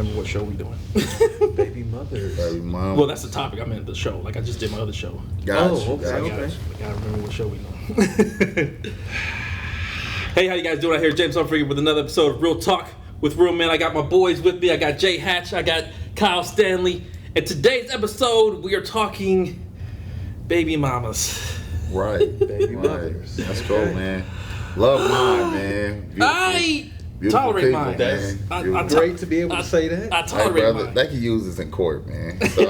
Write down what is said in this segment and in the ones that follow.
remember what show we doing. Baby mothers. Baby mom. Well, that's the topic. I meant the show. Like I just did my other show. Gotcha. Okay. I gotta remember what show we doing. Hey, how you guys doing out here? James Humphrey with another episode of Real Talk with Real Men. I got my boys with me. I got Jay Hatch. I got Kyle Stanley. And today's episode, we are talking baby mamas. Right. Baby mothers. That's cool, man. Love mine, man. Beautiful. I Beautiful tolerate people, mine. man. I Beautiful. Great to be able to say that. I Hey, tolerate brother, mine. they can use this in court, man. So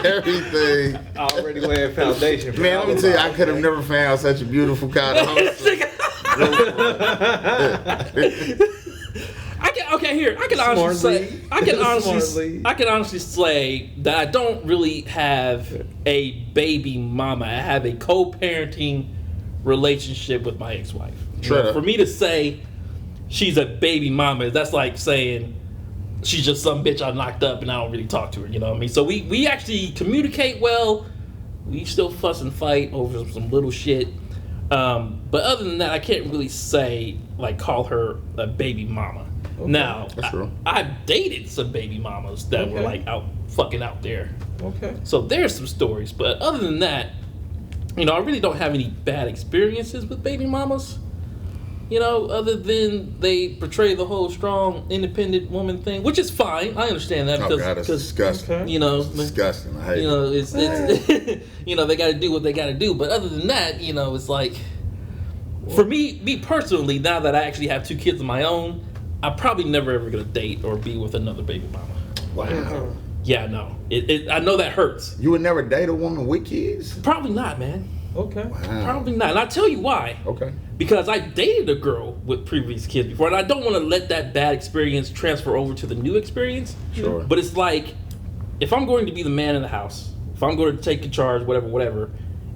everything. Already laying foundation. For Man, let me tell you, I could have never found such a beautiful kind of host. I can honestly say that I don't really have a baby mama. I have a co-parenting relationship with my ex-wife. Sure. For me to say she's a baby mama, that's like saying she's just some bitch I knocked up and I don't really talk to her. You know what I mean? So we actually communicate well. We still fuss and fight over some little shit. But other than that, I can't really say, like, call her a baby mama. Okay. Now, I've dated some baby mamas that were, like, out there. Okay. So there's some stories. But other than that, you know, I really don't have any bad experiences with baby mamas. You know, other than they portray the whole strong, independent woman thing, which is fine. I understand that Oh, God, it's disgusting. You know, it's disgusting. I hate you know, it's you know, they got to do what they got to do. But other than that, you know, it's like, for me personally, now that I actually have 2 kids of my own, I'm probably never ever gonna date or be with another baby mama. Wow. Yeah, I know. I know that hurts. You would never date a woman with kids? Probably not, man. Okay. Wow. Probably not. And I'll tell you why. Okay. Because I dated a girl with previous kids before, and I don't want to let that bad experience transfer over to the new experience. Sure. But it's like, if I'm going to be the man in the house, if I'm going to take charge, whatever,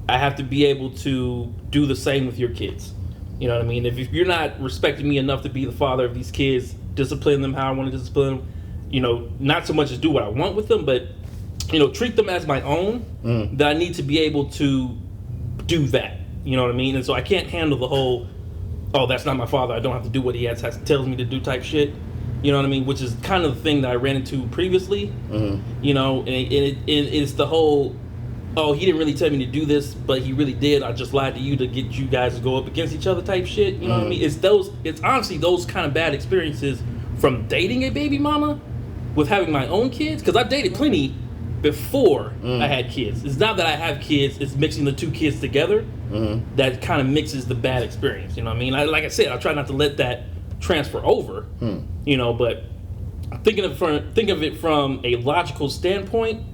I have to be able to do the same with your kids. You know what I mean? If you're not respecting me enough to be the father of these kids, discipline them how I want to discipline them, you know, not so much as do what I want with them, but, you know, treat them as my own, that I need to be able to do that. You know what I mean? And so I can't handle the whole, oh, that's not my father, I don't have to do what he tells me to do type shit. You know what I mean? Which is kind of the thing that I ran into previously. You know, and it's the whole, oh, he didn't really tell me to do this, but he really did. I just lied to you to get you guys to go up against each other type shit. You know what I mean? It's honestly those kind of bad experiences from dating a baby mama with having my own kids. Because I've dated plenty before I had kids. It's not that I have kids, it's mixing the 2 kids together that kind of mixes the bad experience. You know what I mean? Like I said, I try not to let that transfer over. You know, but think of it from a logical standpoint.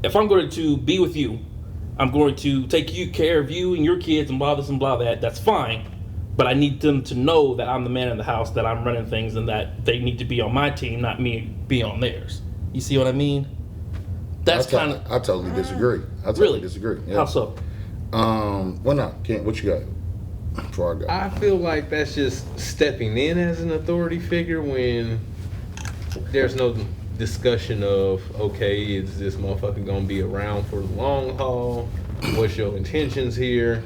If I'm going to be with you, I'm going to take care of you and your kids and blah this and blah that. That's fine. But I need them to know that I'm the man in the house, that I'm running things, and that they need to be on my team, not me be on theirs. You see what I mean? That's kind of... I totally disagree. I totally disagree. Yeah. How so? Well, no. What you got before I go? I feel like that's just stepping in as an authority figure when there's no discussion of, okay, is this motherfucker gonna be around for the long haul? What's your intentions here?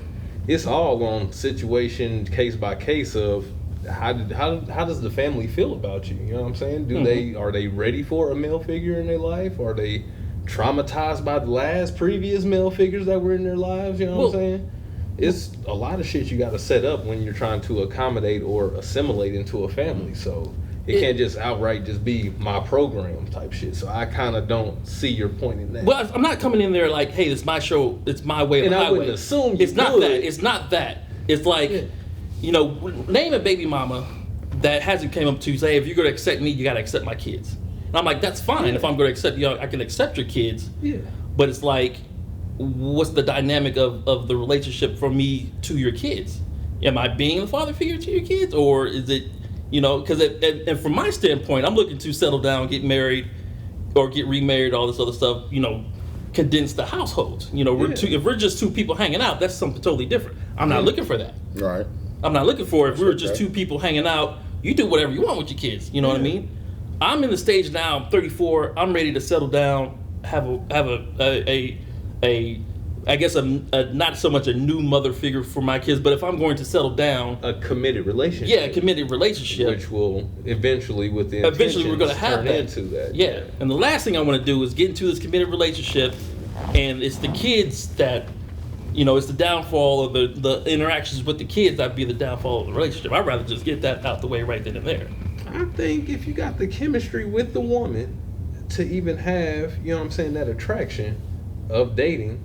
It's all on situation, case by case of how does the family feel about you? You know what I'm saying? Are they ready for a male figure in their life? Are they traumatized by the previous male figures that were in their lives? You know what I'm saying? It's a lot of shit you got to set up when you're trying to accommodate or assimilate into a family. So it can't just outright just be my program type shit. So I kind of don't see your point in that. Well, I'm not coming in there like, hey, it's my show, it's my way or the highway. I wouldn't assume you It's not that. It's not that. It's like, you know, name a baby mama that hasn't came up to you, say, if you're going to accept me, you got to accept my kids. And I'm like, that's fine. If I'm going to accept you, I can accept your kids. Yeah. But it's like, what's the dynamic of the relationship from me to your kids? Am I being the father figure to your kids? Or is it, you know, because and from my standpoint, I'm looking to settle down, get married, or get remarried, all this other stuff, you know, condense the households. You know, if we're just 2 people hanging out, that's something totally different. I'm not looking for that. Right. I'm not looking for, if we were just 2 people hanging out, you do whatever you want with your kids. You know what I mean? I'm in the stage now, I'm 34, I'm ready to settle down, have a I guess not so much a new mother figure for my kids, but if I'm going to settle down, A committed relationship. yeah, a committed relationship, Which will eventually, with the eventually we're going to have turn that. into that. Yeah, and the last thing I want to do is get into this committed relationship, and it's the kids that, it's the downfall of the interactions with the kids that be the downfall of the relationship. I'd rather just get that out the way right then and there. I think if you got the chemistry with the woman to even have, that attraction of dating,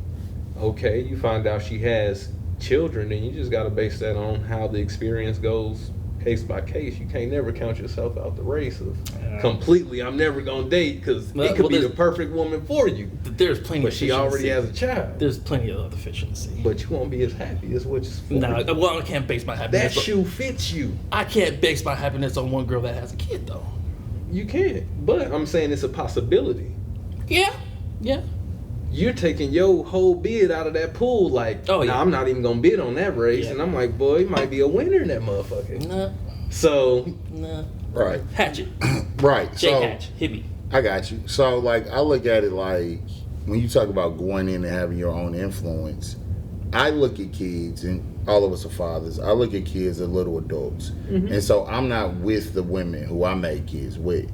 okay, you find out she has children, then you just got to base that on how the experience goes case by case. You can't never count yourself out the race of completely, I'm never going to date, because it could be the perfect woman for you. There's plenty But of she already has a child. There's plenty of other deficiency. But you won't be as happy as what you're for. No, well, I can't base my happiness. That shoe fits you. I can't base my happiness on one girl that has a kid, though. You can't. But I'm saying it's a possibility. Yeah. You're taking your whole bid out of that pool, like, oh, yeah. nah, I'm not even gonna bid on that race. Yeah. And I'm like, boy, you might be a winner in that motherfucker. Nah. So, Right. Hatchet. Right. Jake So Hatch. Hit me. I got you. So like I look at it like when you talk about going in and having your own influence, I look at kids, and all of us are fathers. I look at kids as little adults. Mm-hmm. And so I'm not with the women who I made kids with.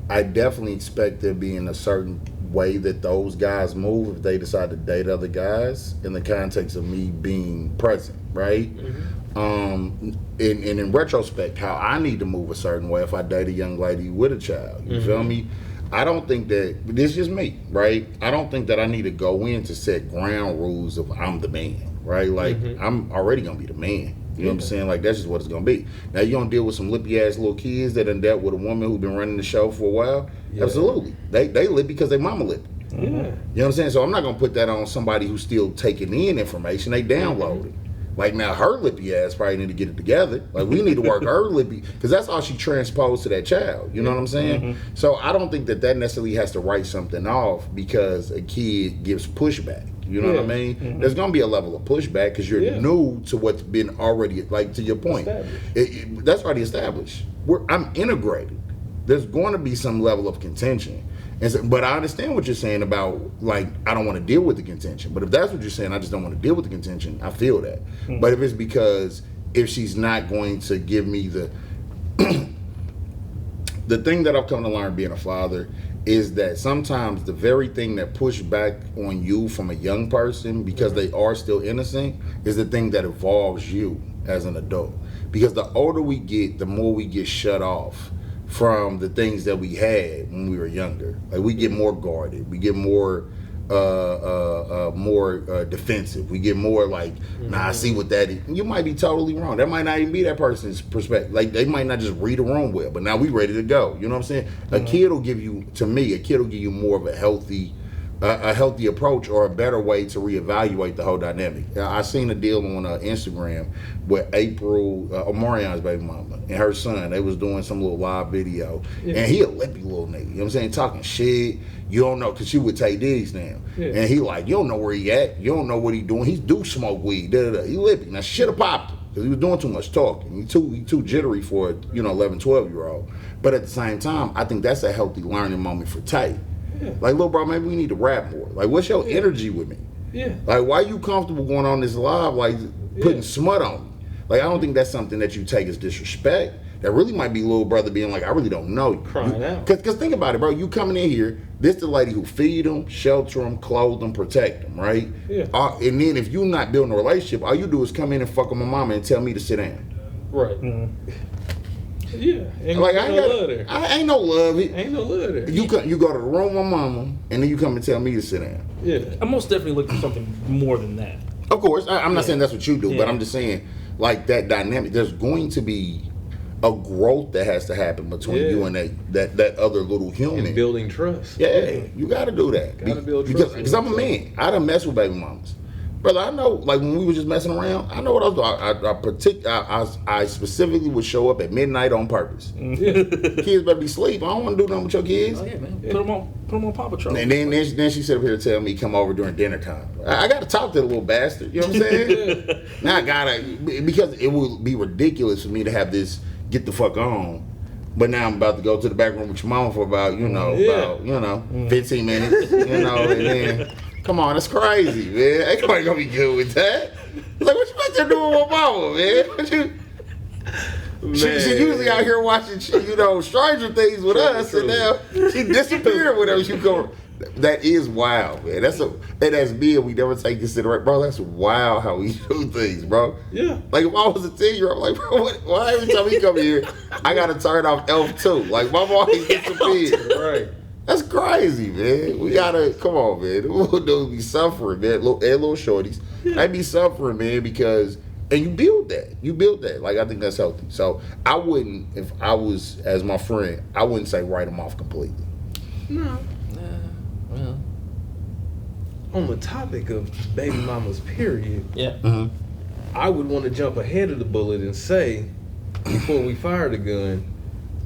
I definitely expect there being a certain way that those guys move if they decide to date other guys in the context of me being present, right? Mm-hmm. In retrospect, how I need to move a certain way if I date a young lady with a child. You feel me? I don't think that, this is just me, right? I don't think that I need to go in to set ground rules of I'm the man, right? Like, I'm already going to be the man. You know what I'm saying? Like, that's just what it's going to be. Now, you going to deal with some lippy-ass little kids that done dealt with a woman who been running the show for a while? Yeah. Absolutely. They lippy because they mama lippy. Yeah. You know what I'm saying? So I'm not going to put that on somebody who's still taking in information. They download it. Like, now her lippy ass probably need to get it together. Like, we need to work her lippy, because that's all she transposed to that child. You know what I'm saying? So I don't think that necessarily has to write something off because a kid gives pushback. You know what I mean? There's going to be a level of pushback because you're new to what's been already, like, to your point. That's already established. I'm integrated. There's going to be some level of contention. And so, but I understand what you're saying about, like, I don't want to deal with the contention. But if that's what you're saying, I just don't want to deal with the contention, I feel that. But if it's because if she's not going to give me the the thing that I've come to learn being a father is that sometimes the very thing that pushes back on you from a young person because they are still innocent is the thing that evolves you as an adult. Because the older we get, the more we get shut off from the things that we had when we were younger. Like, we get more guarded, we get more defensive, we get more like, nah, I see what that is. You might be totally wrong. That might not even be that person's perspective. Like, they might not just read the room well, but now we ready to go. You know what I'm saying? A kid will give you, to me, a kid will give you more of a healthy approach or a better way to reevaluate the whole dynamic. I seen a deal on Instagram with April, Omarion's baby mama, and her son. They was doing some little live video, and he a lippy little nigga. You know what I'm saying? Talking shit. You don't know, because she would take these now. And he like, you don't know where he at. You don't know what he doing. He do smoke weed. He lippy. Now, shit have popped him because he was doing too much talking. He too jittery for a 11, 12-year-old. But at the same time, I think that's a healthy learning moment for Tay. Like, little bro, maybe we need to rap more. Like, what's your energy with me? Like, why you comfortable going on this live, like, putting smut on me? Like, I don't think that's something that you take as disrespect. That really might be little brother being like, I really don't know you. Crying out. Because think about it, bro. You coming in here, this the lady who feed them, shelter them, clothe them, protect them, right? And then if you not building a relationship, all you do is come in and fuck with my mama and tell me to sit down. Right. Yeah. Ain't Like, no love there. I ain't no love. Ain't no love there. You go to the room with my mama, and then you come and tell me to sit down. I most definitely look for something more than that. Of course, I'm not saying that's what you do, but I'm just saying, like, that dynamic, there's going to be a growth that has to happen between you and that other little human. And building trust. You got to do that. Gotta build trust. Because I'm a man. I done mess with baby mamas. Brother, I know, like, when we was just messing around, I know what I was doing. I specifically would show up at midnight on purpose. Kids better be asleep. I don't want to do nothing with your kids. Oh, yeah, man. Put them on Paw Patrol. And then she sit up here and tell me come over during dinner time. I got to talk to the little bastard. You know what I'm saying? Now I gotta, because it would be ridiculous for me to have this get the fuck on. But now I'm about to go to the back room with your mama for about 15 minutes, and then Come on, that's crazy, man. Ain't nobody gonna be good with that. Like, what you out there doing with mama, man? What you? She usually out here watching, Stranger Things with us, and now she disappeared whenever you go. That is wild, man. And as men, we never take consideration, bro. That's wild how we do things, bro. Yeah. Like if I was a 10-year-old, I'm like, bro, why every time he come here, I gotta turn off Elf 2. Like my mom always disappeared. Right. That's crazy, man. We gotta come on, man. The little dudes be suffering, man. Little shorties, they be suffering, man, because. And you build that. Like, I think that's healthy. So, I wouldn't, if I was, as my friend, I wouldn't say write them off completely. No. Well. On the topic of baby mamas, period, Yeah. Mm-hmm. I would want to jump ahead of the bullet and say, before we fire the gun,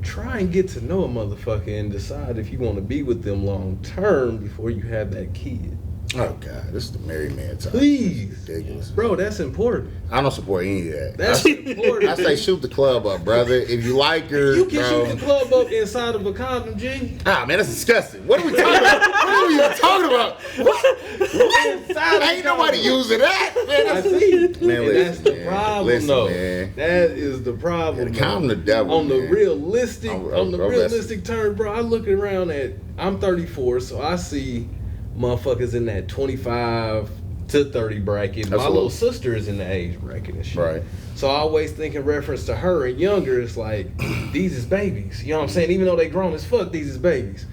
try and get to know a motherfucker and decide if you want to be with them long term before you have that kid. Oh, God. This is the married man time. Please. Ridiculous. Bro, that's important. I don't support any of that. That's important. I say shoot the club up, brother. If you like her, You can bro. shoot the club up inside of a condom, G. Ah, man, that's disgusting. What are we talking about? What are we even talking about? What? Ain't nobody using that. Man, I that's, see. man, And listen, that's the man. problem, Listen, though. man. That is the problem. Yeah, calm the devil, On the man. realistic, I'm realistic term, bro. I look around at. I'm 34, so I see motherfuckers in that 25 to 30 bracket. My Absolutely. little sister is in the age bracket and shit. Right. So I always think in reference to her and younger, it's like, these is babies. You know what I'm saying? Even though they grown as fuck, these is babies.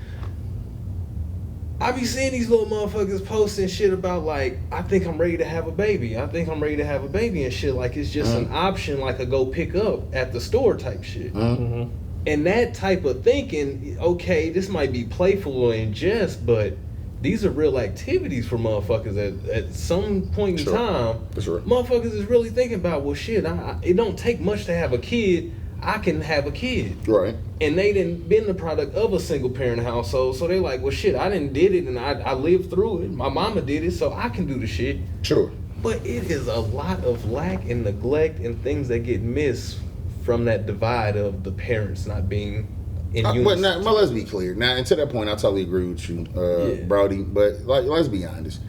I be seeing these little motherfuckers posting shit about like, I think I'm ready to have a baby. I think I'm ready to have a baby and shit. Like it's just an option, like a go pick up at the store type shit. Mm-hmm. And that type of thinking, okay, this might be playful or in jest, but these are real activities for motherfuckers at some point in Sure. time. That's right. Motherfuckers is really thinking about, well, shit, it don't take much to have a kid. I can have a kid. Right. And they didn't been the product of a single parent household, so they like, well, shit, I didn't did it, and I lived through it. My mama did it, so I can do the shit. Sure. But it is a lot of lack and neglect and things that get missed from that divide of the parents not being in But unison. now, well, let's be clear. Now, and to that point, I totally agree with you, Yeah. Brody. But like, let's be honest.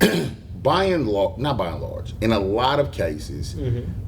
Not by and large, in a lot of cases,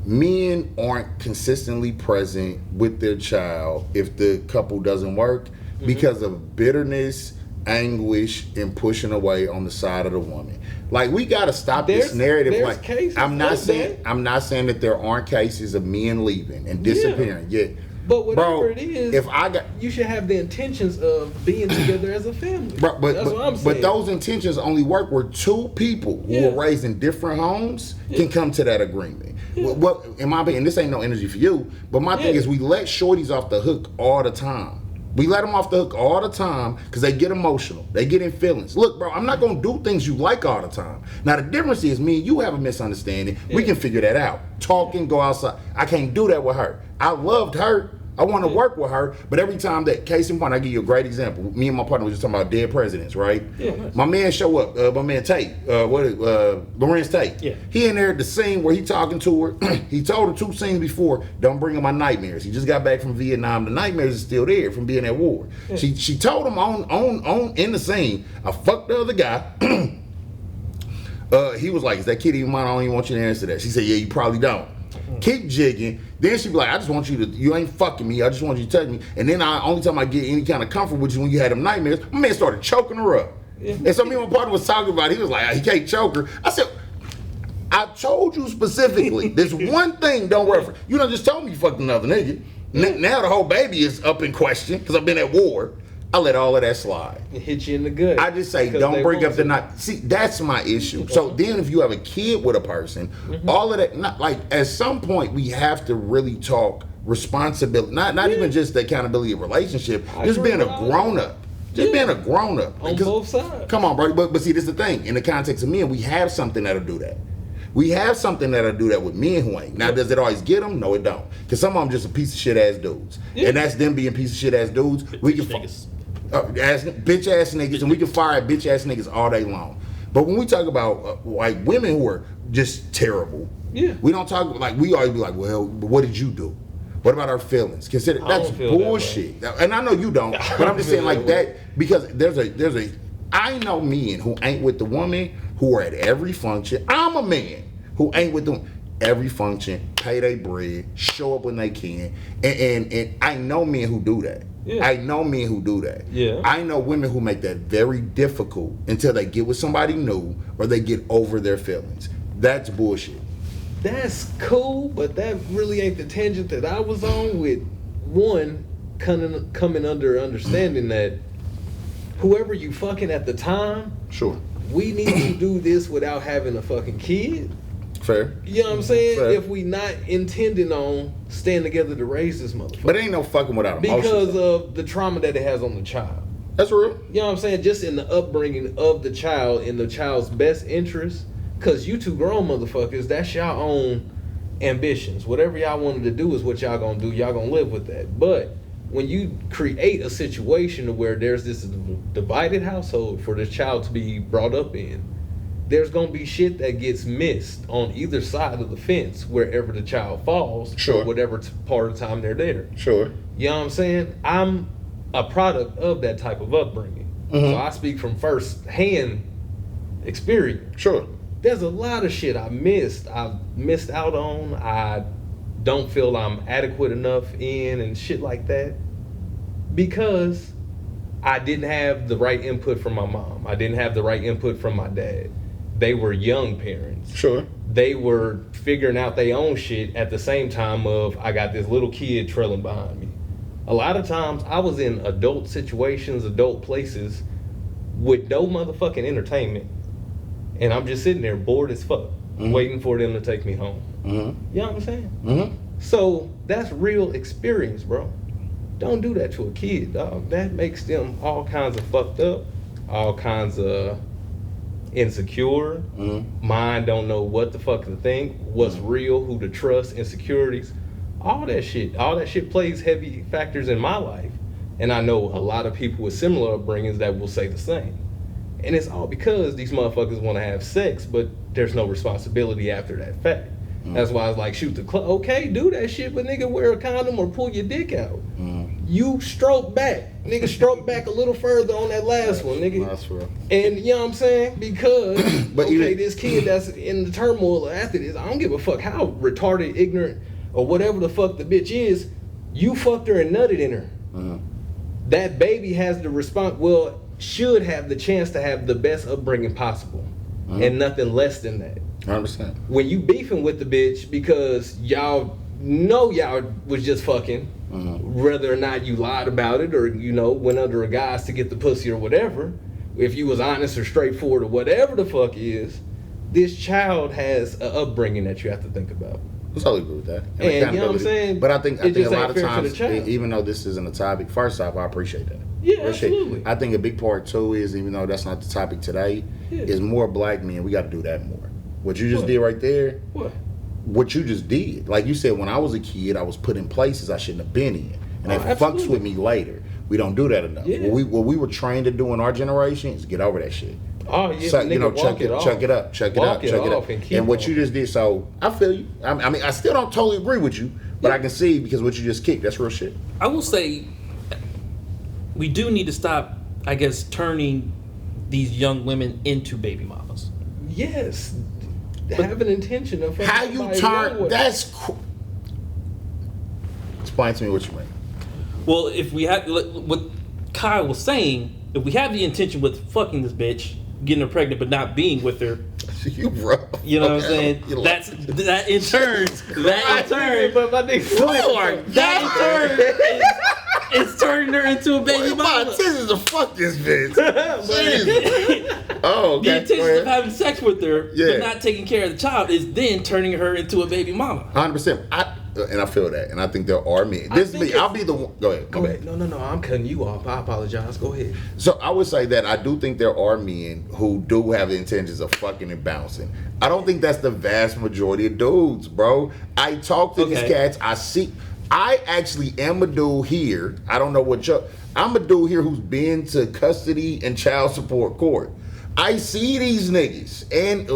men aren't consistently present with their child if the couple doesn't work because of bitterness, anguish, and pushing away on the side of the woman. Like we gotta stop this narrative. There's Like cases I'm not of saying that. I'm not saying that there aren't cases of men leaving and disappearing. Yet, But whatever bro, it is, if I got you should have the intentions of being together as a family. But That's what I'm saying. but those intentions only work where two people who Yeah. are raised in different homes can come to that agreement. Yeah. What in my opinion, this ain't no energy for you, but my thing Yeah. is we let shorties off the hook all the time. We let them off the hook all the time because they get emotional. They get in feelings. Look, bro, I'm not going to do things you like all the time. Now, the difference is me and you have a misunderstanding. We can figure that out. Talk and go outside. I can't do that with her. I loved her. I want to work with her, but every time that, case in point, I give you a great example. Me and my partner was just talking about dead presidents, right? Yeah. My man show up, my man Tate, Lorenz Tate. Yeah. He in there at the scene where he talking to her. He told her 2 scenes before, don't bring him my nightmares. He just got back from Vietnam. The nightmares is still there from being at war. Yeah. She told him on in the scene, I fucked the other guy. He was like, is that kid even mine? I don't even want you to answer that. She said, yeah, you probably don't. Keep jigging. Then she be like, I just want you ain't fucking me. I just want you to touch me. And then only time I get any kind of comfort with you when you had them nightmares, my man started choking her up. Yeah. And so me and my partner was talking about it. He was like, he can't choke her. I said, I told you specifically, this one thing don't work for you. Done just told me you fucked another nigga. Now the whole baby is up in question because I've been at war. I let all of that slide. It hit you in the gut. I just say, because don't they bring want up the to. night. See, that's my issue. So then if you have a kid with a person, all of that, not like at some point we have to really talk responsibility, not even just the accountability of relationship, just agree being a with all that. grown up. Just being a grown up. On both sides. Come on, bro. But see, this is the thing. In the context of men, we have something that'll do that. We have something that'll do that with men who ain't. Now, does it always get them? No, it don't. Because some of them just a piece of shit ass dudes. Yeah. And that's them being piece of shit ass dudes. We can Niggas. bitch ass niggas, and we can fire at bitch ass niggas all day long. But when we talk about like women who are just terrible, Yeah. we don't talk like we always be like, well, what did you do? What about our feelings? Consider I that's don't feel that bullshit. And I know you don't, but I'm just saying like that because there's a I know men who ain't with the woman who are at every function. I'm a man who ain't with them every function, pay their bread, show up when they can, and I know men who do that. Yeah. I know men who do that. Yeah. I know women who make that very difficult until they get with somebody new or they get over their feelings. That's bullshit. That's cool, but that really ain't the tangent that I was on with. One, coming under understanding that whoever you fucking at the time, Sure. we need to do this without having a fucking kid. Fair. You know what I'm saying? Fair. If we not intending on staying together to raise this motherfucker. But ain't no fucking without emotions. Because of the trauma that it has on the child. That's real. You know what I'm saying? Just in the upbringing of the child, in the child's best interest. Because you two grown motherfuckers, that's y'all own ambitions. Whatever y'all wanted to do is what y'all gonna do. Y'all gonna live with that. But when you create a situation where there's this divided household for this child to be brought up in, there's gonna be shit that gets missed on either side of the fence wherever the child falls. Sure. Or whatever part of the time they're there. Sure. You know what I'm saying? I'm a product of that type of upbringing. Mhm. So I speak from first hand experience. Sure. There's a lot of shit I missed out on. I don't feel I'm adequate enough in and shit like that because I didn't have the right input from my mom. I didn't have the right input from my dad. They were young parents. Sure. They were figuring out their own shit at the same time of I got this little kid trailing behind me. A lot of times I was in adult situations, adult places with no motherfucking entertainment. And I'm just sitting there bored as fuck, waiting for them to take me home. Mm-hmm. You know what I'm saying? Mm-hmm. So that's real experience, bro. Don't do that to a kid, dog. That makes them all kinds of fucked up, all kinds of insecure. Mind don't know what the fuck to think, what's real, who to trust, insecurities. All that shit plays heavy factors in my life. And I know a lot of people with similar upbringings that will say the same. And it's all because these motherfuckers want to have sex, but there's no responsibility after that fact. That's why I was like, shoot the club. Okay, do that shit, but nigga, wear a condom or pull your dick out. You stroke back. Nigga, stroke back a little further on that last one, nigga. That's real. And you know what I'm saying? Because, But okay, even- this kid that's in the turmoil after this, I don't give a fuck how retarded, ignorant, or whatever the fuck the bitch is, you fucked her and nutted in her. That baby has the should have the chance to have the best upbringing possible. And nothing less than that. 100%. When you beefing with the bitch because y'all know y'all was just fucking, whether or not you lied about it or, you know, went under a guise to get the pussy or whatever, if you was honest or straightforward or whatever the fuck is, this child has an upbringing that you have to think about. I totally agree with that. And you know what I'm saying? But I think It a just lot ain't of fair for the times, child. even though this isn't a topic, first off, I appreciate that. Yeah, Appreciate it. absolutely. I think a big part too is, even though that's not the topic today, Yeah. is more black men. We got to do that more. What you just What? did right there, What? what you just did. Like you said, when I was a kid, I was put in places I shouldn't have been in. And it fucks absolutely. with me later. We don't do that enough. Yeah. What we were trained to do in our generation is get over that shit. Oh, yeah, So, nigga, you know, walk chuck it off. up, chuck it Walk up, it chuck it off up. and keep And what on. you just did, so I feel you. I mean, I still don't totally agree with you, but I can see because what you just kicked, that's real shit. I will say we do need to stop, I guess, turning these young women into baby mamas. Yes. Have an intention of How you somebody wrong turn, with. explain to me what you mean. Well, if we have what Kyle was saying, if we have the intention with fucking this bitch, getting her pregnant, but not being with her, You rough. you know what I'm Okay. saying? You That in turn, But my nigga, Lord, that in turn is turning her into a baby my mama. intentions to fuck this bitch. Jesus. Oh, The okay. intention Go of ahead. having sex with her, Yeah. but not taking care of the child, is then turning her into a baby mama. 100%. And I feel that, and I think there are men. This think me. I'll be the one. Go ahead. Go ahead. No, I'm cutting you off. I apologize. Go ahead. So I would say that I do think there are men who do have the intentions of fucking and bouncing. I don't think that's the vast majority of dudes, bro. I talk to these Okay. cats. I actually am a dude here. I don't know what I'm a dude here who's been to custody and child support court. I see these niggas, and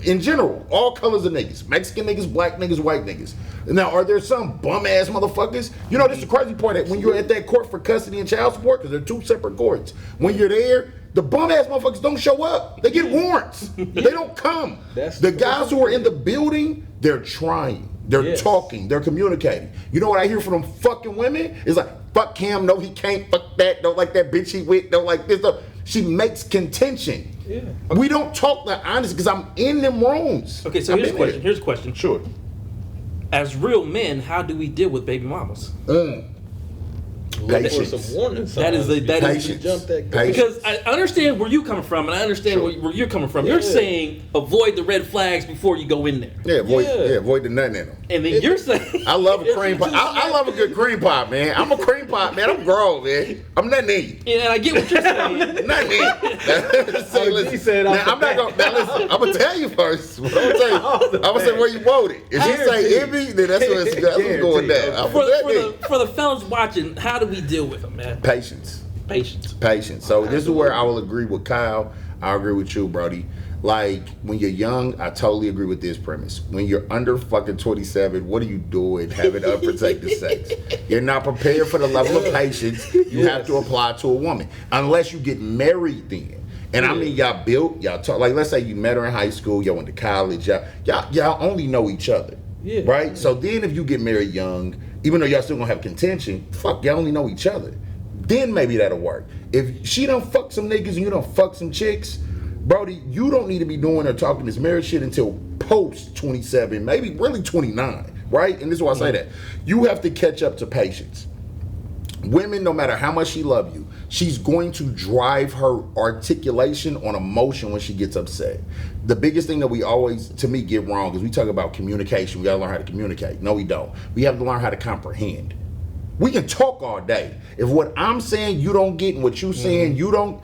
in general, all colors of niggas, Mexican niggas, black niggas, white niggas. Now, are there some bum ass motherfuckers? You know, this is the crazy part that when you're at that court for custody and child support, because they're two separate courts. When you're there, The bum ass motherfuckers don't show up. They get warrants. They don't come. That's the guys who are in the building, they're trying. They're talking. They're communicating. You know what I hear from them fucking women? It's like, fuck him. No, he can't. Fuck that. Don't like that bitch he with. Don't like this. Don't. She makes contention. Yeah. We don't talk that honest because I'm in them rooms. Okay, so here's a question. Here's a question. Sure. As real men, how do we deal with baby mamas? Look for Patience. some warning signs. That is Patience. Jump that gun. Patience. Because I understand where you're coming from, and I understand where you're coming from. You're saying avoid the red flags before you go in there. Yeah, avoid the nothing in them. And then you're saying I love a cream pie. I love a good cream pie, man. I'm a cream pie, man. I'm grown, man. I'm nothing in you. and I get what you're saying. Nothing in you. See, listen, he said now, off the I'm not gonna. Now listen, I'm gonna tell you first. I'm gonna tell you. I'm gonna say where you voted. If you say envy, then that's what's going down. I'm For the fellas watching, how do we deal with them, man? Patience. Patience. So this is where I will agree with Kyle. I agree with you, Brody. Like, when you're young, I totally agree with this premise. When you're under fucking 27, what are you doing having unprotected sex? You're not prepared for the level of patience you have to apply to a woman. Unless you get married then. And I mean, y'all talk, like, let's say you met her in high school, y'all went to college, y'all only know each other. Yeah. Right? So then if you get married young, even though y'all still gonna have contention, fuck, y'all only know each other. Then maybe that'll work. If she done fuck some niggas and you done fuck some chicks, Brody, you don't need to be doing or talking this marriage shit until post 27, maybe really 29, right? And this is why I say that. You have to catch up to patience. Women, no matter how much she love you, she's going to drive her articulation on emotion when she gets upset. The biggest thing that we always, to me, get wrong is we talk about communication. We gotta learn how to communicate. No, we don't. We have to learn how to comprehend. We can talk all day. If what I'm saying you don't get and what you saying you don't,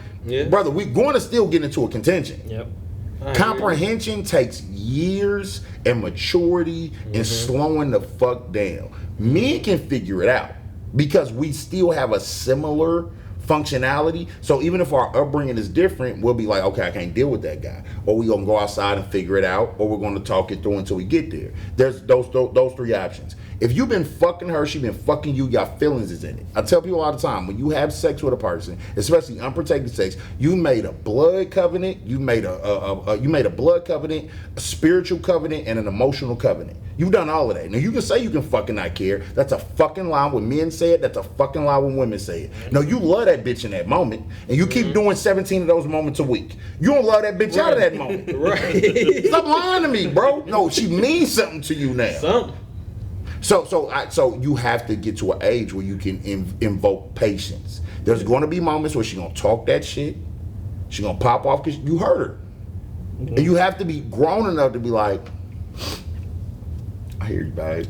brother, we're going to still get into a contention. Yep. Comprehension takes years and maturity and slowing the fuck down. Men can figure it out because we still have a similar functionality. So even if our upbringing is different, we'll be like, okay, I can't deal with that guy. Or we're gonna go outside and figure it out, or we're gonna talk it through until we get there. There's those three options. If you've been fucking her, she been fucking you, your feelings is in it. I tell people all the time, when you have sex with a person, especially unprotected sex, you made a blood covenant, you made a blood covenant, a spiritual covenant, and an emotional covenant. You've done all of that. Now you can say you can fucking not care. That's a fucking lie when men say it. That's a fucking lie when women say it. No, you love that bitch in that moment, and you keep doing 17 of those moments a week. You don't love that bitch out of that moment. Right. Stop lying to me, bro. No, she means something to you now. Something. So you have to get to an age where you can invoke patience. There's going to be moments where she's going to talk that shit. She's going to pop off because you hurt her. And you have to be grown enough to be like, I hear you, babe.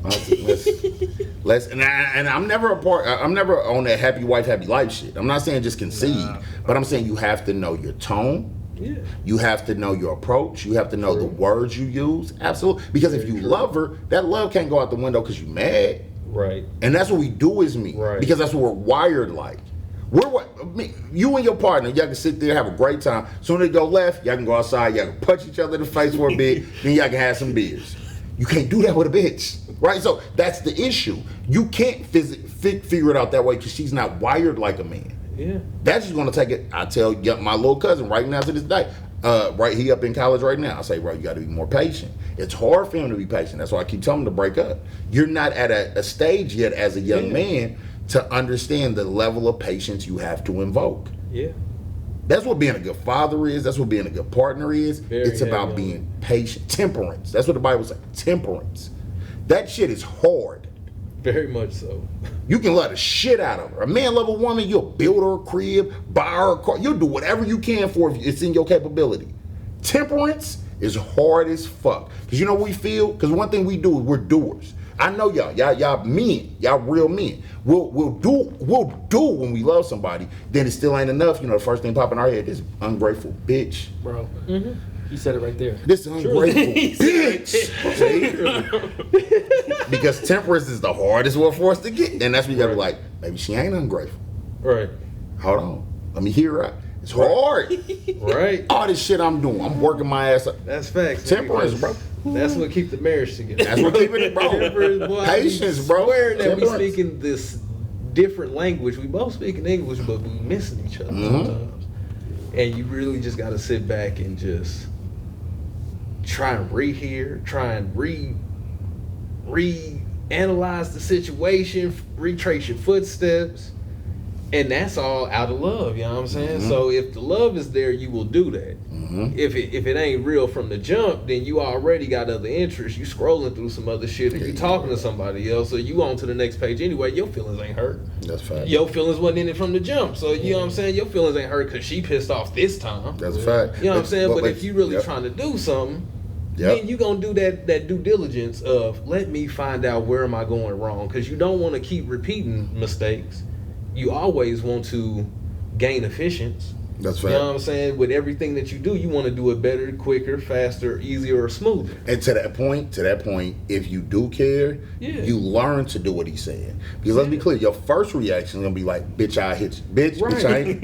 Let's and I'm never I'm never on that happy wife, happy life shit. I'm not saying just concede, but I'm saying you have to know your tone. Yeah. You have to know your approach. You have to know the words you use. Absolutely. Because if you love her, that love can't go out the window because you're mad. Right. And that's what we do as men. Right. Because that's what we're wired like. You and your partner, y'all can sit there, have a great time. Soon as they go left, y'all can go outside, y'all can punch each other in the face for a bit, then y'all can have some beers. You can't do that with a bitch. Right? So that's the issue. You can't figure it out that way because she's not wired like a man. Yeah. That's just gonna take it. I tell my little cousin right now to this day, he up in college right now. I say, bro, you gotta be more patient. It's hard for him to be patient. That's why I keep telling him to break up. You're not at a stage yet as a young man to understand the level of patience you have to invoke. Yeah. That's what being a good father is. That's what being a good partner is. It's about being patient. Temperance. That's what the Bible says. Temperance. That shit is hard. Very much so. You can love the shit out of her. A man love a woman, you'll build her a crib, buy her a car. You'll do whatever you can for her if it's in your capability. Temperance is hard as fuck. Because you know what we feel? Because one thing we do is we're doers. I know y'all men, y'all real men. We'll do when we love somebody. Then it still ain't enough. You know, the first thing popping in our head is ungrateful bitch. Bro. Mm-hmm. You said it right there. This ungrateful bitch. See? Because temperance is the hardest one for us to get. And that's when you gotta be like, maybe she ain't ungrateful. Right. Hold on. Let me hear her out. It's hard. Right. All this shit I'm doing. I'm working my ass up. That's facts. Temperance, bro. That's what keep the marriage together. That's what keeping it, bro. Temperance, boy. Patience, bro. Swearing that we Temperance. speaking this different language. We both speaking English, but we missing each other sometimes. And you really just got to sit back and just try and reanalyze the situation, retrace your footsteps. And that's all out of love, you know what I'm saying? Mm-hmm. So if the love is there, you will do that. Mm-hmm. If it ain't real from the jump, then you already got other interests. You scrolling through some other shit, or you talking to somebody else, or you on to the next page anyway. Your feelings ain't hurt. That's fact. Your feelings wasn't in it from the jump. So you know what I'm saying? Your feelings ain't hurt because she pissed off this time. That's a fact. You know what I'm saying? But if you really yep. trying to do something, Yep. then you gonna do that due diligence of let me find out where am I going wrong, because you don't want to keep repeating mistakes. You always want to gain efficiency. That's You fact. know what I'm saying? With everything that you do, you want to do it better, quicker, faster, easier, or smoother. And to that point, if you do care, Yeah. you learn to do what he's saying. Because let's be clear, your first reaction is gonna be like, "Bitch, I hit you, bitch, Right. bitch, I ain't,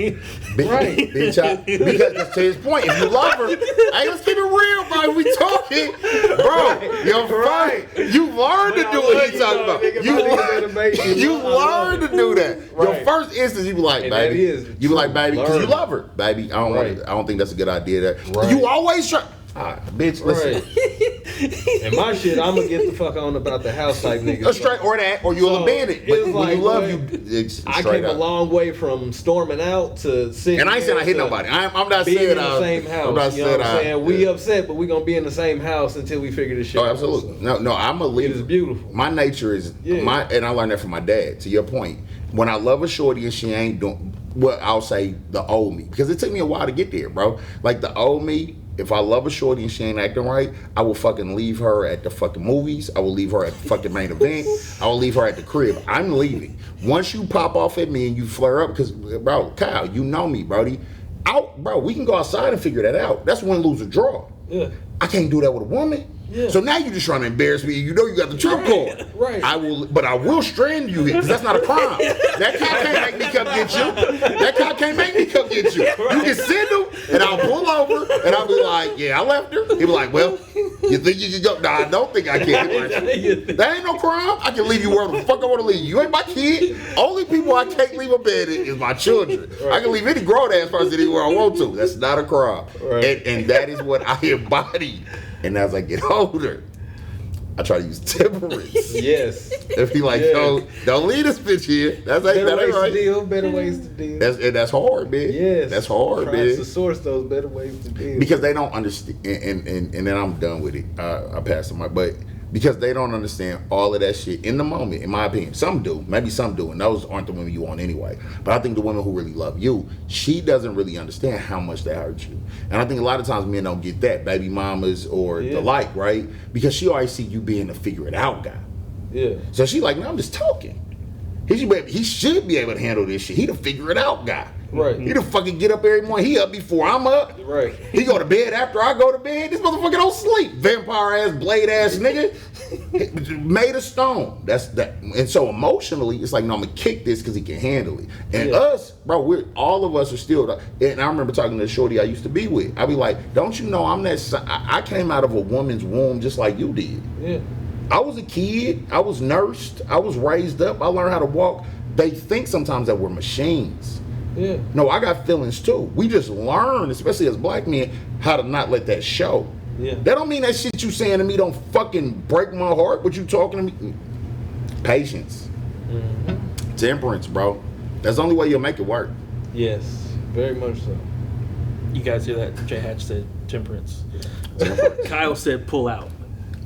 bitch, Right. bitch, I." Because to his point, if you love her, hey, let's keep it real, bro. We talking, bro. Your Right. first, you learn to But I do love what he's you, talking though, about. nigga. You My niggas ain't amazing. you I love learn it. to do that. Your Right. first instance, you be like, And that baby, is you be like, true. baby, because you Learn. love her, baby. I don't think that's a good idea. That Right. you always try. Bitch, listen. Right. And my shit, I'm gonna get the fuck on about the house type niggas. A straight or that, or you'll So, abandon it. But it's when like, you love what? you, it's I straight came a up. long way from storming out to sitting. And I ain't saying I hit to nobody. I'm not being saying in the same house. I'm not you know saying what I'm saying? We yeah. upset, but we gonna be in the same house until we figure this shit Oh, out. absolutely. So, No, I'm a leader. It is beautiful. My nature is Yeah. and I learned that from my dad. To your point, when I love a shorty and she ain't doing, well, I'll say the old me, because it took me a while to get there, bro. Like the old me. If I love a shorty and she ain't acting right, I will fucking leave her at the fucking movies. I will leave her at the fucking main event. I will leave her at the crib. I'm leaving. Once you pop off at me and you flare up, because, bro, Kyle, you know me, Brody. Bro, we can go outside and figure that out. That's win, lose, or draw. Yeah. I can't do that with a woman. Yeah. So now you're just trying to embarrass me. You know you got the trump card. Right. I will strand you here, because that's not a crime. That cat can't make me come get you. That cat can't make me come get you. You can send him, and I'll pull over, and I'll be like, yeah, I left her. He'll be like, well, you think you can go? No, I don't think I can. Like, that ain't no crime. I can leave you wherever the fuck I want to leave you. You ain't my kid. Only people I can't leave a bed in is my children. Right. I can leave any grown ass person anywhere I want to. That's not a crime. Right. And that is what I embody. And as I get older, I try to use temperance. Yes. If he like, Yeah. yo, don't leave this bitch here. That's Better that ain't ways to right. deal. Better ways to deal. That's hard, man. Yes. That's hard, Trying man. to source those better ways to deal. Because they don't understand, and then I'm done with it. I pass the mic, but because they don't understand all of that shit in the moment, in my opinion. Some do, maybe some do, and those aren't the women you want anyway. But I think the women who really love you, she doesn't really understand how much that hurts you. And I think a lot of times men don't get that, baby mamas or the like, right? Because she always see you being a figure it out guy. Yeah. So she like, no, I'm just talking. He should be able to handle this shit. He the figure it out guy. Right. He the fucking get up every morning. He up before I'm up. Right. He go to bed after I go to bed. This motherfucker don't sleep. Vampire ass, blade ass nigga. Made of stone. That's that. And so emotionally, it's like, no, I'm gonna kick this because he can handle it. And us, bro, all of us are still. And I remember talking to the shorty I used to be with. I be like, don't you know I'm that? I came out of a woman's womb just like you did. Yeah. I was a kid. I was nursed. I was raised up. I learned how to walk. They think sometimes that we're machines. Yeah. No, I got feelings too. We just learn, especially as black men, how to not let that show. Yeah. That don't mean that shit you saying to me don't fucking break my heart. What you talking to me? Patience. Mm-hmm. Temperance, bro. That's the only way you'll make it work. Yes. Very much so. You guys hear that? J Hatch said temperance. Kyle said pull out.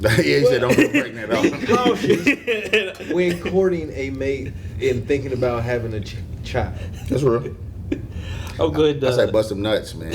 Yeah, he said don't get pregnant at Be cautious when courting a mate and thinking about having a child. That's real. Oh, good. I say bust them nuts, man.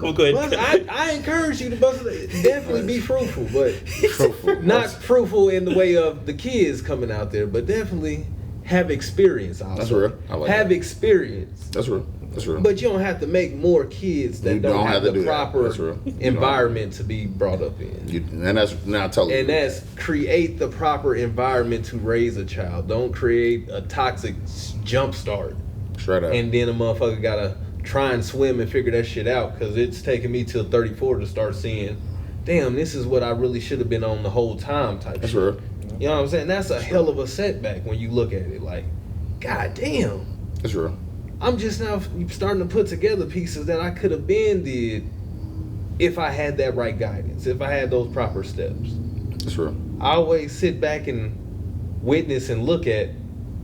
Oh, good. Plus, I encourage you to definitely be fruitful, but Fruitful. not fruitful in the way of the kids coming out there, but definitely have experience. Also. That's real. I like have that. experience. That's real. That's real. But you don't have to make more kids that You don't have to the do that. proper That's real. environment to be brought up in. And that's not totally. And that's create the proper environment to raise a child. Don't create a toxic jump start. Straight up. And then a motherfucker gotta try and swim and figure that shit out. Cause it's taken me till 34 to start seeing, damn, this is what I really should have been on the whole time type That's shit. real. You know what I'm saying? That's a hell of a setback when you look at it. Like, god damn. That's real. I'm just now starting to put together pieces that I could have been did if I had that right guidance, if I had those proper steps. That's real. I always sit back and witness and look at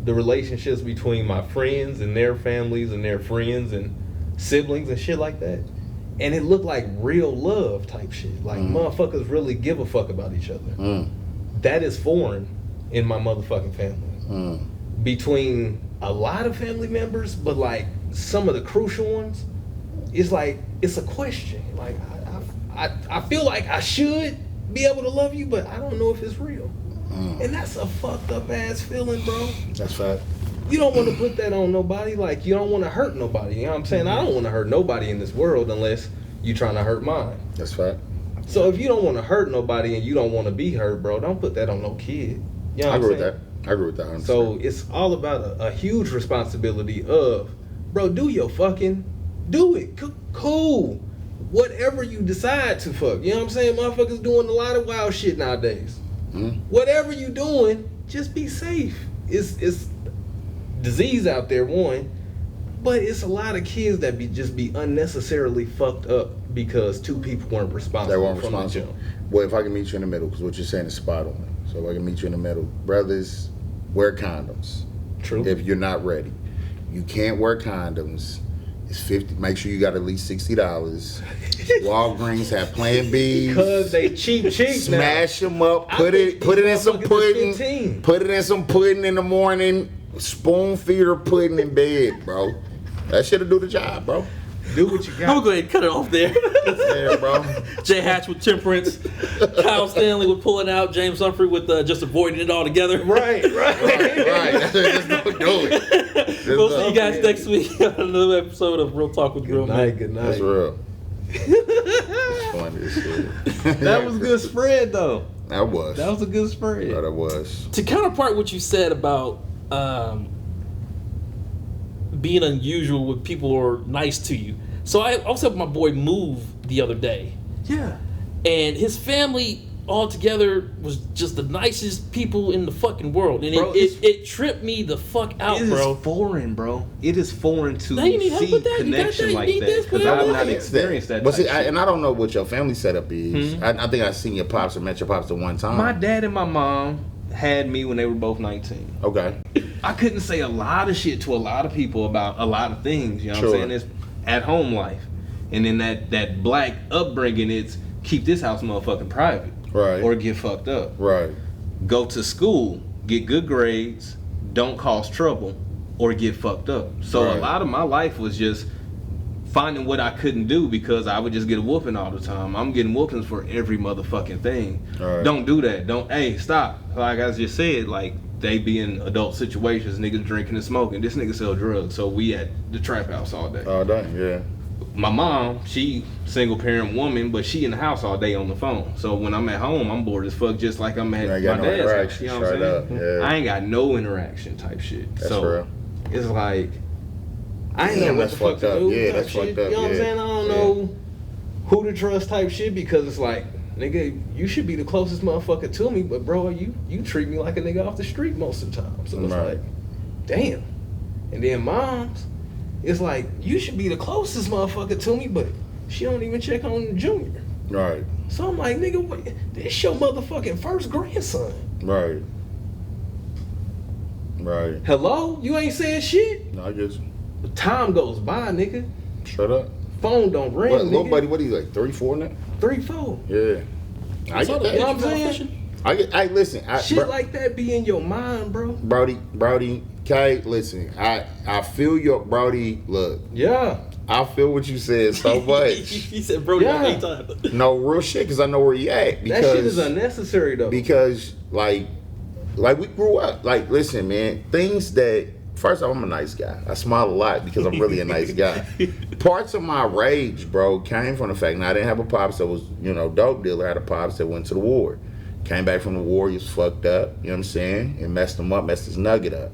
the relationships between my friends and their families and their friends and siblings and shit like that. And it looked like real love type shit. Like motherfuckers really give a fuck about each other. That is foreign in my motherfucking family. Between a lot of family members, but like some of the crucial ones, it's like, it's a question. Like I feel like I should be able to love you, but I don't know if it's real. And that's a fucked up ass feeling, bro. That's fact. You don't want to put that on nobody. Like, you don't want to hurt nobody. You know what I'm saying? I don't want to hurt nobody in this world unless you trying to hurt mine. That's fact. So if you don't want to hurt nobody and you don't want to be hurt, bro, don't put that on no kid. You know what I I'm agree with saying? that. I agree with that. 100%. So it's all about a huge responsibility of, bro, do your fucking, do it. Cool. Whatever you decide to fuck. You know what I'm saying? Motherfuckers doing a lot of wild shit nowadays. Whatever you doing, just be safe. It's disease out there, one, but it's a lot of kids that just be unnecessarily fucked up because two people weren't responsible. They weren't responsible. Well, if I can meet you in the middle, because what you're saying is spot on. So if I can meet you in the middle, brothers, wear condoms. True. If you're not ready, you can't wear condoms. It's $50. Make sure you got at least $60. Walgreens have Plan B. Because they cheap Smash them up. Put it in some pudding. Put it in some pudding in the morning. Spoon feeder pudding in bed, bro. That shit'll do the job, bro. Do what you got. I'm gonna go ahead and cut it off there. Yeah, bro. Jay Hatch with temperance, Kyle Stanley with pulling out, James Humphrey with just avoiding it altogether. Right. Just don't do it. We'll see you guys next week on another episode of Real Talk with Real Men. Good night. That's real. That's funny as shit. That was a good spread, though. That was a good spread. That was. To counterpart what you said about being unusual when people are nice to you. So I also helped my boy move the other day. Yeah. And his family altogether was just the nicest people in the fucking world. And bro, it tripped me the fuck out, bro. It is foreign, bro. It is foreign to Now you need help see with that? connection You like need that. this, Because whatever. I've not experienced that. But see, type shit. and I don't know what your family setup is. I think I seen your pops or met your pops at one time. My dad and my mom had me when they were both 19. Okay. I couldn't say a lot of shit to a lot of people about a lot of things. You know what I'm saying? It's at home life. And then that black upbringing, it's keep this house motherfucking private. Right. Or get fucked up. Right. Go to school, get good grades, don't cause trouble, or get fucked up. So Right. a lot of my life was just finding what I couldn't do because I would just get a whooping all the time. I'm getting whoopings for every motherfucking thing. Right. Don't do that. Hey, stop. Like I just said, like they be in adult situations, niggas drinking and smoking. This nigga sell drugs, so we at the trap house all day. All day, yeah. My mom, she single parent woman, but she in the house all day on the phone. So when I'm at home, I'm bored as fuck, just like I'm at my You ain't got no dad's house. interaction, You know what I'm straight saying? up, yeah. I ain't got no interaction type shit. That's so real. it's like I ain't Damn, know what that's the fuck fucked to up. do. Yeah, type that's shit. fucked up, You know what I'm yeah. saying? I don't know who to trust type shit because it's like, nigga, you should be the closest motherfucker to me, but bro, you treat me like a nigga off the street most of the time. So it's Right. like, damn. And then moms, it's like, you should be the closest motherfucker to me, but she don't even check on Junior. Right. So I'm like, nigga, what? This your motherfucking first grandson. Right. Right. Hello? You ain't saying shit? No, I guess. Time goes by, nigga. Shut up. Phone don't ring, What, nigga. little buddy, what are you like, 3, 4 now? 3, 4. Yeah. I Saw get the that. You know what I'm picture saying? fishing. Hey, listen. Shit like that be in your mind, bro. Brody, Kay, listen. I feel your, Brody, look. Yeah. I feel what you said so much. He said, bro, yeah. Yeah. 8 times. No, real shit, because I know where you at. Because, That shit is unnecessary, though. Because, like we grew up. Like, listen, man, things that, first off, I'm a nice guy. I smile a lot because I'm really a nice guy. Parts of my rage, bro, came from the fact, now I didn't have a pops that was, dope dealer. I had a pops that went to the war. Came back from the war, he was fucked up, you know what I'm saying? It messed him up, messed his nugget up.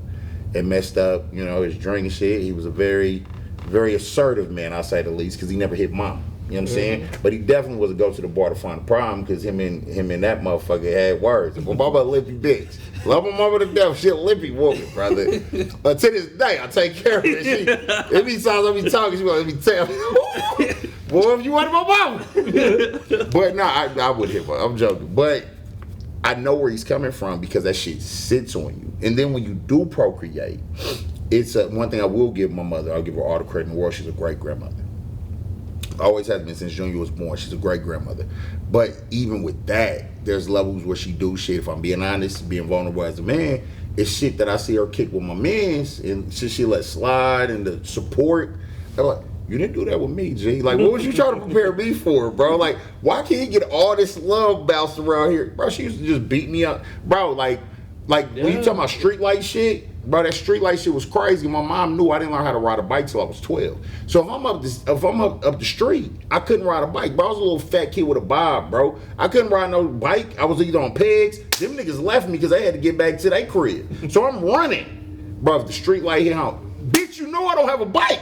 It messed up, his drinking shit. He was a very, very assertive man, I'll say the least, because he never hit mom. You know what I'm saying? But he definitely was a go to the bar to find a problem because him and that motherfucker had words. My mama a lippy bitch. Love my mama to death. She a lippy woman, brother. To this day, I take care of her. She, every time I be talking, she let me tell me, boy, if you want my mama. But no, I would hit her. I'm joking. But I know where he's coming from because that shit sits on you. And then when you do procreate, it's one thing I will give my mother. I'll give her all the credit in the world. She's a great grandmother. Always has been since Junior was born. She's a great grandmother. But even with that, there's levels where she do shit. If I'm being honest, being vulnerable as a man, it's shit that I see her kick with my mans and shit she let slide and the support. I'm like, you didn't do that with me, G. Like, what was you trying to prepare me for, bro? Like, why can't you get all this love bounced around here? Bro, she used to just beat me up. Bro, like when you talking about street light shit, bro, that street light shit was crazy. My mom knew I didn't learn how to ride a bike till I was 12. So if I'm up the street, I couldn't ride a bike. Bro, I was a little fat kid with a bob, bro. I couldn't ride no bike. I was either on pegs. Them niggas left me because they had to get back to their crib. So I'm running. Bro, if the street light hit home, bitch, you know I don't have a bike.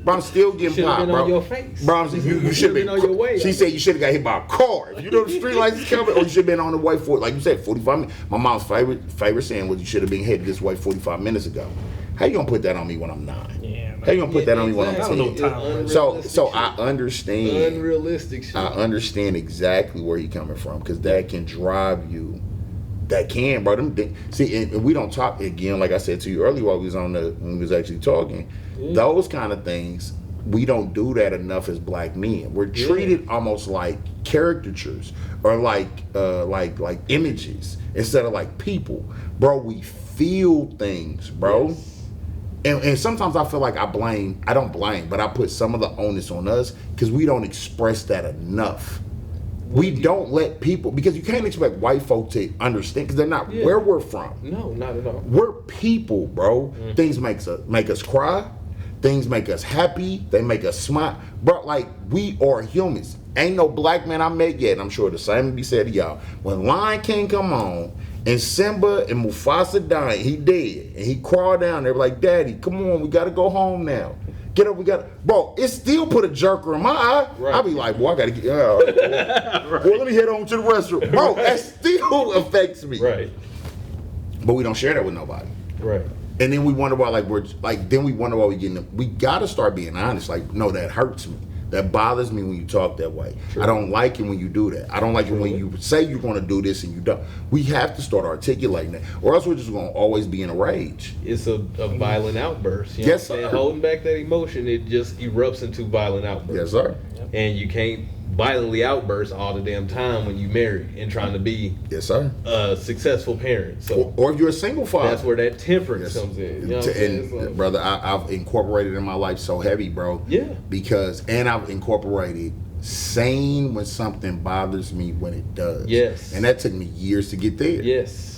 Bro, I'm still getting popped, bro. On your face. Bro, you should have been on your way. She said you should have got hit by a car. You know the street lights is coming, or you should have been on the way for, like you said, 45 minutes. My mom's favorite saying was you should have been headed this way 45 minutes ago. How you gonna put that on me when I'm 9? Yeah, How you gonna put that on me when I'm exactly. 10? I don't know So I understand. Unrealistic shit. I understand exactly where you're coming from because that can drive you. That can, bro. See, and we don't talk again. Like I said to you earlier, while we was when we was actually talking, those kind of things. We don't do that enough as black men. We're treated almost like caricatures or like images instead of like people, bro. We feel things, bro. Yes. And sometimes I feel like I don't blame, but I put some of the onus on us because we don't express that enough. We don't let people, because you can't expect white folk to understand because they're not where we're from. No, not at all. We're people, bro. Things make us cry. Things make us happy. They make us smile. Bro, like, we are humans. Ain't no black man I met yet, and I'm sure the same will be said to y'all. When Lion King come on, and Simba and Mufasa dying, he dead. And he crawled down there like, Daddy, come on, we gotta go home now. Get up, bro, it still put a jerker in my eye. Right. I be like, boy, I gotta get, right. Boy, let me head on to the restroom. Bro, that still affects me. Right. But we don't share that with nobody. Right. And then we wonder why, we gotta start being honest. Like, no, that hurts me. That bothers me when you talk that way. True. I don't like it when you do that. I don't like it when you say you're gonna do this and you don't. We have to start articulating that, or else we're just gonna always be in a rage. It's a violent outburst. You know yes, what I'm saying? Sir. Holding back that emotion, it just erupts into violent outbursts. Yes, sir. And you can't violently outburst all the damn time when you marry and trying to be yes, sir, a successful parent. So, or if you're a single father, that's where that temperance comes in. You know what I'm saying? And brother, I've incorporated in my life so heavy, bro. Yeah. Because I've incorporated saying when something bothers me when it does. Yes. And that took me years to get there. Yes.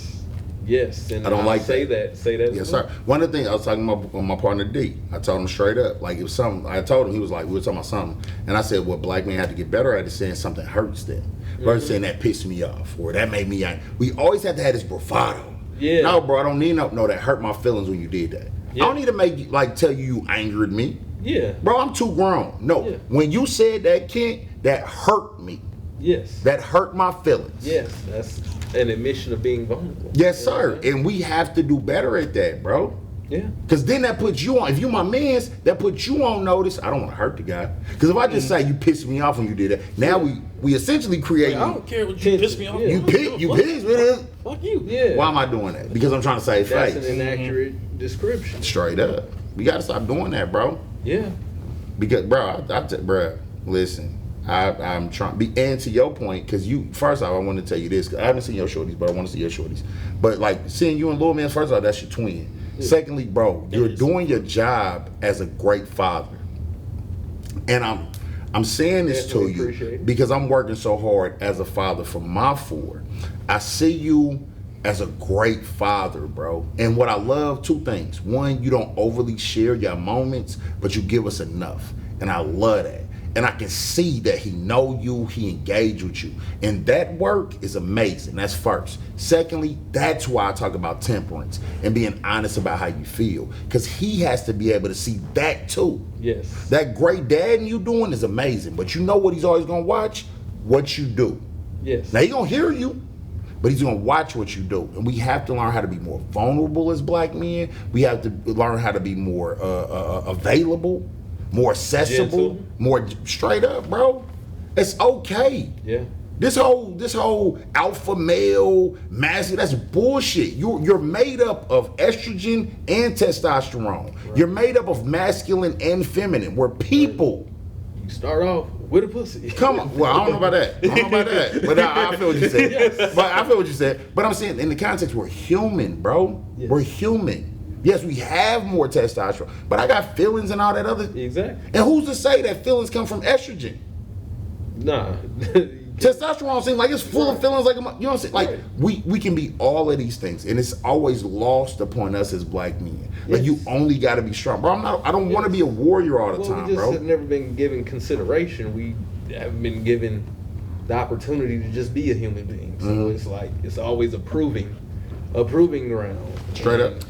Yes, and I don't like say that. Say that. Yes, sir. One of the things I was talking about my partner D, I told him straight up, like it was something. I told him, he was like, we were talking about something, and I said, well, black men have to get better at it, saying something hurts them, versus saying that pissed me off or that made me angry. We always have to have this bravado. Yeah. No, bro, I don't need no that hurt my feelings when you did that. Yeah. I don't need to make you tell you angered me. Yeah. Bro, I'm too grown. No. Yeah. When you said that, Kent, that hurt me. Yes. That hurt my feelings. Yes, that's an admission of being vulnerable. Yes, sir. And we have to do better at that, bro. Yeah. Because then that puts you on. If you my mans, that puts you on notice. I don't want to hurt the guy. Because if I just say you pissed me off when you did that, now we essentially create. I don't care what you pissed me off. You pissed me. Fuck you. Yeah. Why am I doing that? Because I'm trying to save face. That's an inaccurate description. Straight up. We got to stop doing that, bro. Yeah. Because, bro, bro, listen. I'm trying, and to your point, because first off, I want to tell you this, because I haven't seen your shorties, but I want to see your shorties. But like seeing you and Lil Man, first off, that's your twin. Yeah. Secondly, bro, you're doing your job as a great father. And I'm saying this to you because I'm working so hard as a father for my 4. I see you as a great father, bro. And what I love, 2 things. One, you don't overly share your moments, but you give us enough. And I love that. and I can see that he know you, he engage with you. And that work is amazing. That's first. Secondly, that's why I talk about temperance and being honest about how you feel. Because he has to be able to see that too. Yes. That great dad you doing is amazing. But you know what he's always gonna watch? What you do. Yes. Now he gonna hear you, but he's gonna watch what you do. And we have to learn how to be more vulnerable as black men. We have to learn how to be more available, more accessible, Gentle. more straight up, bro. It's okay. Yeah. This whole alpha male masculine, that's bullshit. You're made up of estrogen and testosterone. Right. You're made up of masculine and feminine. We're people. You start off with a pussy. Come on. Well, I don't know about that. But I feel what you said. Yes. But I feel what you said. But I'm saying in the context, we're human, bro. Yes. We're human. Yes, we have more testosterone, but I got feelings and all that other. Exactly. And who's to say that feelings come from estrogen? Nah. Testosterone seems like it's full of feelings, like, you know what I'm saying? Like, we can be all of these things, and it's always lost upon us as black men. Like, you only got to be strong, bro. I don't want to be a warrior all the time, we just bro. have never been given consideration. We haven't been given the opportunity to just be a human being. So it's like it's always a proving ground. Straight up.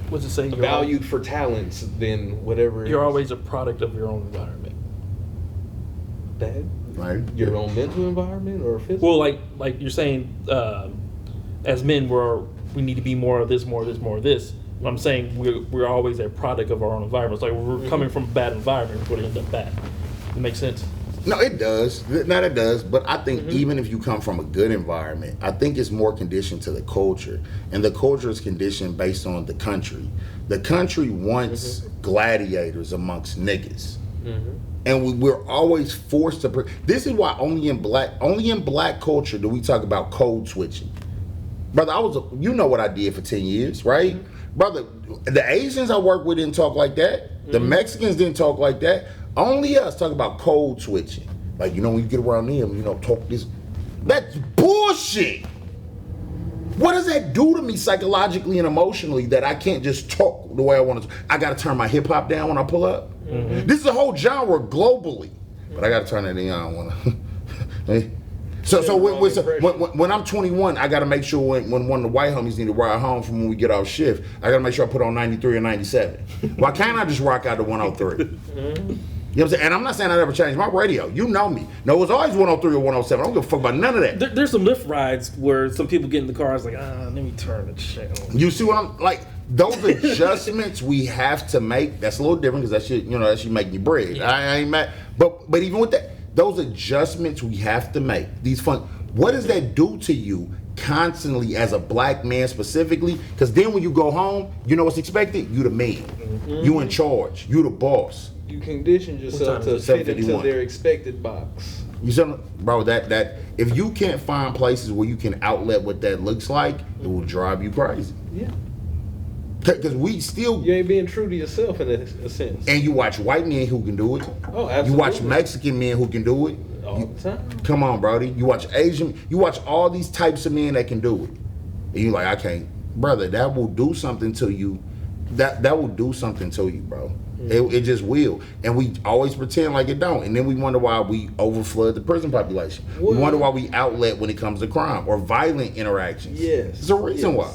What's it say? Valued for talents than whatever. You're always a product of your own environment. That Right. your own mental environment or physical. Well, like you're saying, as men, we need to be more of this, more of this, more of this. What I'm saying, we're always a product of our own environment. It's like we're coming from a bad environment, we're going to end up bad. It makes sense. No, it does. Not it does. But I think even if you come from a good environment, I think it's more conditioned to the culture. And the culture is conditioned based on the country. The country wants gladiators amongst niggas. And we're always forced to. This is why only in black culture do we talk about code switching. Brother, you know what I did for 10 years, right? Brother, the Asians I work with didn't talk like that. The Mexicans didn't talk like that. Only us talk about code switching. Like, you know, when you get around them, you know, talk this. That's bullshit. What does that do to me psychologically and emotionally that I can't just talk the way I want to? I got to turn my hip hop down when I pull up. This is a whole genre globally, but I got to turn it in. I don't want to. So when I'm 21, I got to make sure when one of the white homies need to ride home from when we get off shift, I got to make sure I put on 93 or 97. Why can't I just rock out to 103? You know what I'm saying? And I'm not saying I never changed my radio. You know me. No, it was always 103 or 107. I don't give a fuck about none of that. There's some Lyft rides where some people get in the car and it's like, let me turn the channel. You see what I'm like? Those adjustments we have to make. That's a little different because that shit, you know, that shit making you bread. Yeah. I ain't mad. But even with that, those adjustments we have to make. What does that do to you constantly as a black man specifically? Because then when you go home, you know what's expected? You the man. You in charge. You the boss. You condition yourself to fit into their expected box. You see, bro, that if you can't find places where you can outlet what that looks like, it will drive you crazy. Yeah. Because you ain't being true to yourself in a sense. And you watch white men who can do it. Oh, absolutely. You watch Mexican men who can do it. All the time. Come on, Brody. You watch Asian. You watch all these types of men that can do it. And you like, I can't, brother. That will do something to you. That will do something to you, bro. It just will. And we always pretend like it don't. And then we wonder why we overflood the prison population. We wonder why we outlet when it comes to crime or violent interactions. Yes. There's a reason why.